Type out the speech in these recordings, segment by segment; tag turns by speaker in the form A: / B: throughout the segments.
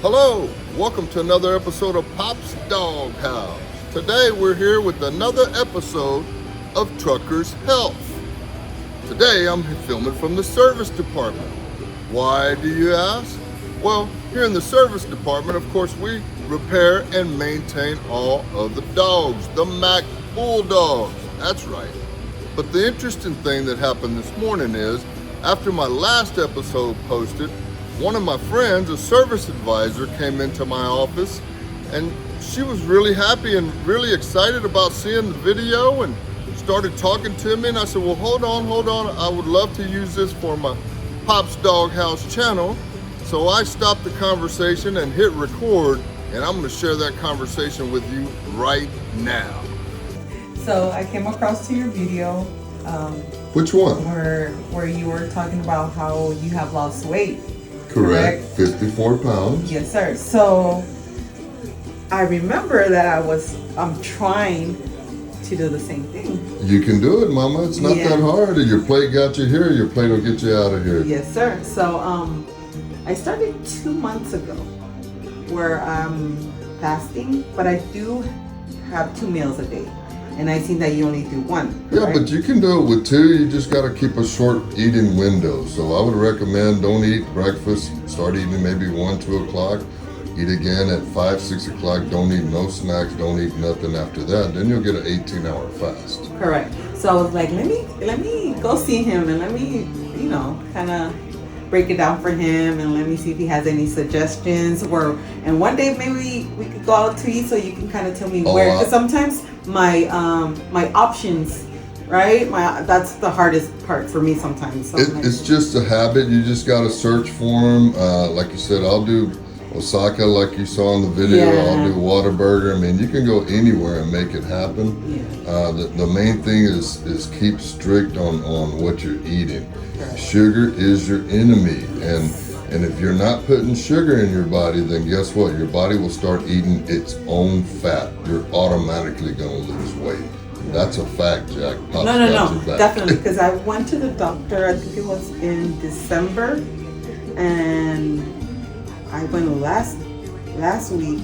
A: Hello, welcome to another episode of Pop's Dog House. Today we're here with another episode of Truckers Health. Today I'm filming from the service department. Why do you ask? Well, here in the service department, of course, we repair and maintain all of the dogs, the Mack bulldogs. That's right. But the interesting thing that happened this morning is, after my last episode posted, one of my friends, a service advisor, came into my office and she was really happy and really excited about seeing the video and started talking to me. And I said, well, hold on. I would love to use this for my Pop's Dog House channel. So I stopped the conversation and hit record, and I'm gonna share that conversation with you right now.
B: So I came across to your video.
A: Which one?
B: Where you were talking about how you have lost weight.
A: Correct. 54 pounds.
B: Yes, sir. So I remember that I'm trying to do the same thing.
A: You can do it, Mama. It's not that hard. Your plate got you here. Your plate will get you out of here.
B: Yes, sir. So I started 2 months ago where I'm fasting, but I do have 2 meals a day. And I seen that you only do one.
A: Yeah,
B: right?
A: but you can do it with 2. You just got to keep a short eating window. So I would recommend don't eat breakfast. Start eating maybe 1, 2 o'clock. Eat again at 5, 6 o'clock. Don't eat no snacks. Don't eat nothing after that. Then you'll get an 18-hour fast.
B: Correct. So I was like, let me go see him and let me, kind of break it down for him and let me see if he has any suggestions. And one day maybe we could go out to eat so you can kind of tell me where. Because sometimes my options, right? That's the hardest part for me sometimes. So
A: it's just a habit. You just got to search for them. Like you said, I'll do Osaka like you saw in the video.
B: Yeah.
A: I'll do Whataburger. I mean, you can go anywhere and make it happen.
B: Yeah.
A: The main thing is keep strict on what you're eating.
B: Correct.
A: Sugar is your enemy, and if you're not putting sugar in your body, then guess what? Your body will start eating its own fat. You're automatically going to lose weight. That's a fact, Jack. Pop's
B: No, definitely. Because I went to the doctor, I think it was in December, and I went last week,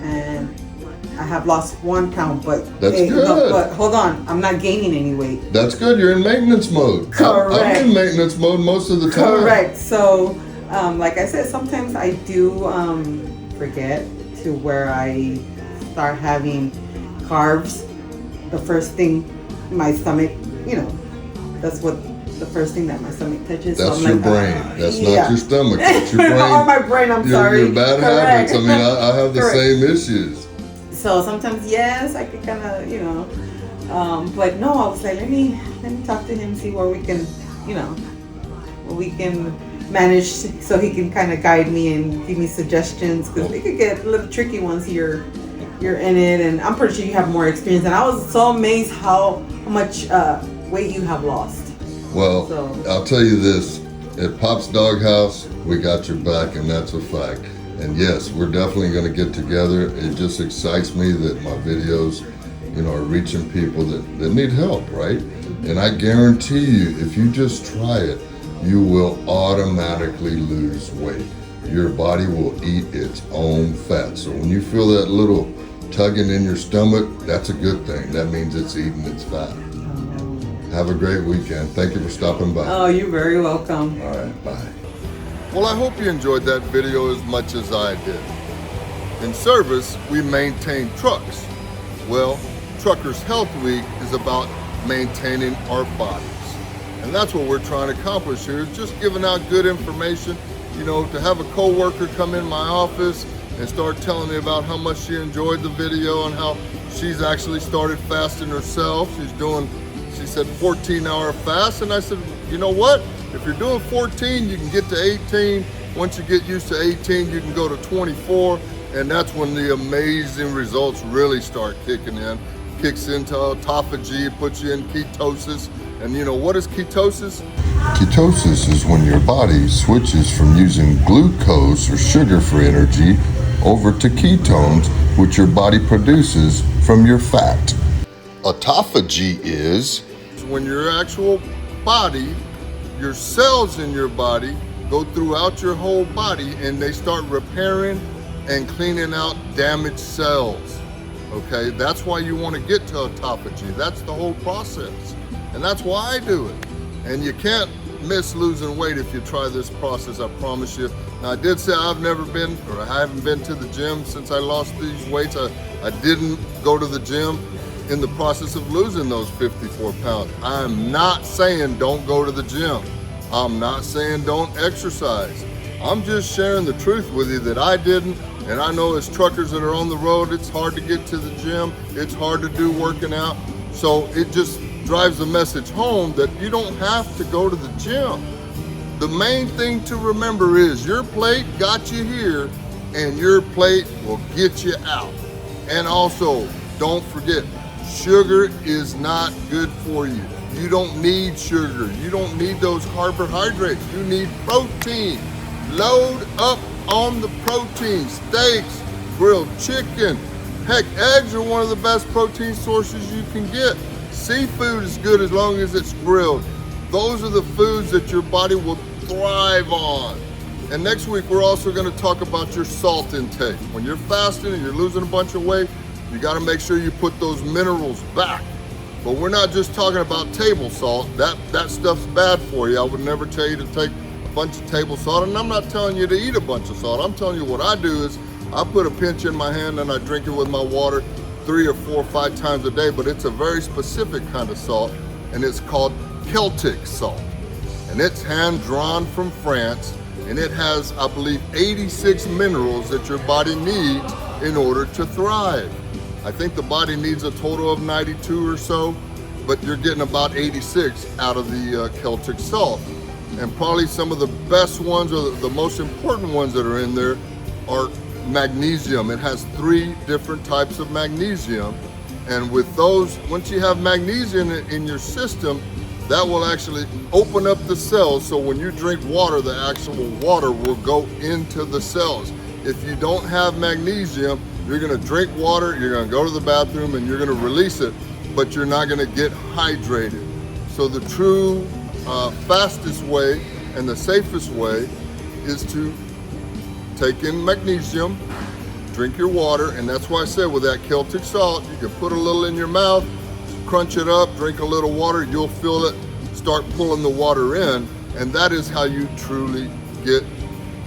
B: and I have lost 1 pound, but
A: that's good.
B: No, but hold on, I'm not gaining any weight.
A: That's good. You're in maintenance mode.
B: Correct.
A: I'm in maintenance mode most of the time.
B: Correct. So, like I said, sometimes I do forget to where I start having carbs. The first thing my stomach, that's what the first thing that my stomach touches.
A: That's
B: so
A: your brain. That's not your stomach. That's your brain.
B: Or my brain. I'm sorry.
A: Your bad habits. I mean, I have the same issues.
B: So sometimes, yes, I could kind of, but no, I was like, let me talk to him, see where we can, manage, so he can kind of guide me and give me suggestions, because it could get a little tricky once you're in it, and I'm pretty sure you have more experience. And I was so amazed how much weight you have lost.
A: Well, I'll tell you this: at Pop's Dog House, we got your back, and that's a fact. And yes, we're definitely going to get together. It just excites me that my videos, are reaching people that need help, right? And I guarantee you, if you just try it, you will automatically lose weight. Your body will eat its own fat. So when you feel that little tugging in your stomach, that's a good thing. That means it's eating its fat. Have a great weekend. Thank you for stopping by.
B: Oh, you're very welcome.
A: All right, bye. Well, I hope you enjoyed that video as much as I did. In service, we maintain trucks. Well, Truckers Health Week is about maintaining our bodies. And that's what we're trying to accomplish here, is just giving out good information. To have a coworker come in my office and start telling me about how much she enjoyed the video and how she's actually started fasting herself. She said 14-hour fast. And I said, you know what? If you're doing 14, you can get to 18. Once you get used to 18, you can go to 24. And that's when the amazing results really start kicking in. Kicks into autophagy, puts you in ketosis. And what is ketosis? Ketosis is when your body switches from using glucose or sugar for energy over to ketones, which your body produces from your fat. Autophagy is when your actual body, your cells in your body go throughout your whole body and they start repairing and cleaning out damaged cells. Okay, that's why you want to get to autophagy. That's the whole process. And that's why I do it. And you can't miss losing weight if you try this process, I promise you. Now, I did say I haven't been to the gym since I lost these weights. I didn't go to the gym in the process of losing those 54 pounds. I'm not saying don't go to the gym. I'm not saying don't exercise. I'm just sharing the truth with you that I didn't. And I know as truckers that are on the road, it's hard to get to the gym. It's hard to do working out. So it just drives the message home that you don't have to go to the gym. The main thing to remember is your plate got you here and your plate will get you out. And also, don't forget, sugar is not good for you. You don't need sugar. You don't need those carbohydrates. You need protein. Load up on the protein. Steaks, grilled chicken. Heck, eggs are one of the best protein sources you can get. Seafood is good as long as it's grilled. Those are the foods that your body will thrive on. And next week, we're also going to talk about your salt intake. When you're fasting and you're losing a bunch of weight, you got to make sure you put those minerals back. But we're not just talking about table salt. That stuff's bad for you. I would never tell you to take a bunch of table salt, and I'm not telling you to eat a bunch of salt. I'm telling you what I do is I put a pinch in my hand and I drink it with my water 3 or 4 or 5 times a day, but it's a very specific kind of salt, and it's called Celtic salt. And it's hand-drawn from France, and it has, I believe, 86 minerals that your body needs in order to thrive. I think the body needs a total of 92 or so, but you're getting about 86 out of the Celtic salt. And probably some of the best ones, or the most important ones that are in there, are magnesium. It has 3 different types of magnesium. And with those, once you have magnesium in your system, that will actually open up the cells. So when you drink water, the actual water will go into the cells. If you don't have magnesium, you're gonna drink water, you're gonna go to the bathroom, and you're gonna release it, but you're not gonna get hydrated. So the true fastest way and the safest way is to take in magnesium, drink your water, and that's why I said with that Celtic salt, you can put a little in your mouth, crunch it up, drink a little water, you'll feel it start pulling the water in, and that is how you truly get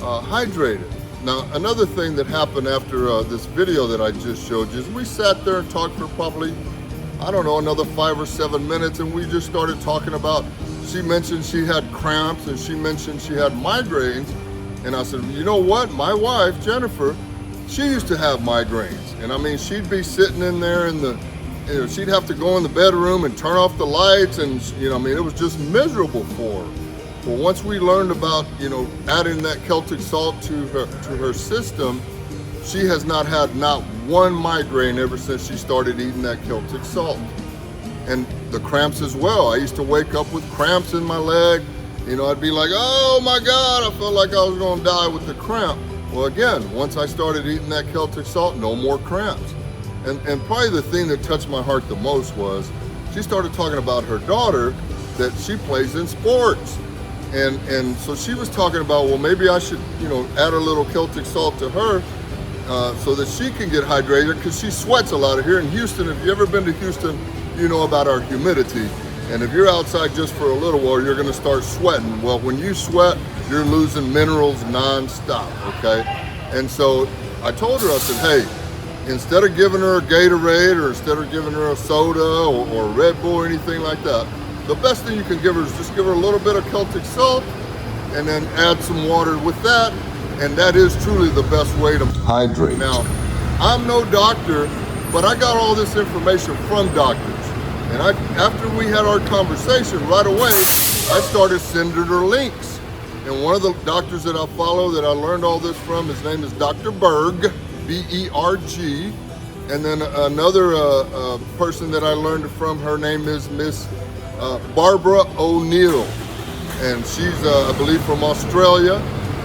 A: hydrated. Now, another thing that happened after this video that I just showed you is we sat there and talked for probably, I don't know, another 5 or 7 minutes, and we just started talking about, she mentioned she had cramps and she mentioned she had migraines, and I said, you know what, my wife, Jennifer, she used to have migraines, and I mean, she'd be sitting in there in the, she'd have to go in the bedroom and turn off the lights, and I mean, it was just miserable for her. Well, once we learned about, adding that Celtic salt to her system, she has not had not one migraine ever since she started eating that Celtic salt. And the cramps as well. I used to wake up with cramps in my leg. I'd be like, oh my God, I felt like I was gonna die with the cramp. Well, again, once I started eating that Celtic salt, no more cramps. And probably the thing that touched my heart the most was she started talking about her daughter that she plays in sports. And so she was talking about, well, maybe I should, add a little Celtic salt to her so that she can get hydrated, because she sweats a lot here in Houston. If you've ever been to Houston, you know about our humidity. And if you're outside just for a little while, you're gonna start sweating. Well, when you sweat, you're losing minerals nonstop, okay? And so I told her, I said, hey, instead of giving her a Gatorade, or instead of giving her a soda or a Red Bull or anything like that, the best thing you can give her is just give her a little bit of Celtic salt and then add some water with that, and that is truly the best way to hydrate. Now, I'm no doctor, but I got all this information from doctors. And after we had our conversation, right away, I started sending her links. And one of the doctors that I follow that I learned all this from, his name is Dr. Berg, B-E-R-G. And then another person that I learned it from, her name is Miss Barbara O'Neill, and she's I believe from Australia,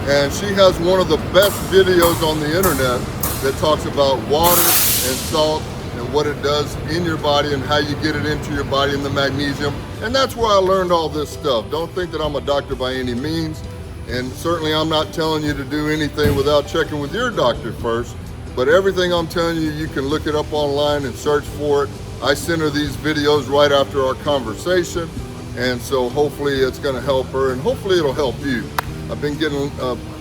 A: and she has one of the best videos on the internet that talks about water and salt and what it does in your body and how you get it into your body and the magnesium. And that's where I learned all this stuff. Don't think that I'm a doctor by any means, And certainly I'm not telling you to do anything without checking with your doctor first, but everything I'm telling you, you can look it up online and search for it. I sent her these videos right after our conversation, and so hopefully it's gonna help her, and hopefully it'll help you. I've been getting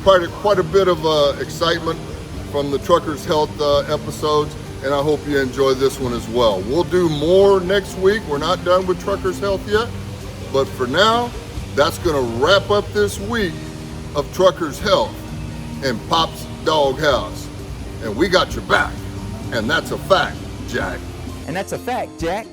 A: quite a bit of excitement from the Truckers Health episodes, and I hope you enjoy this one as well. We'll do more next week. We're not done with Truckers Health yet, but for now, that's gonna wrap up this week of Truckers Health and Pop's Doghouse. And we got your back. And that's a fact, Jack.
C: And that's a fact, Jack.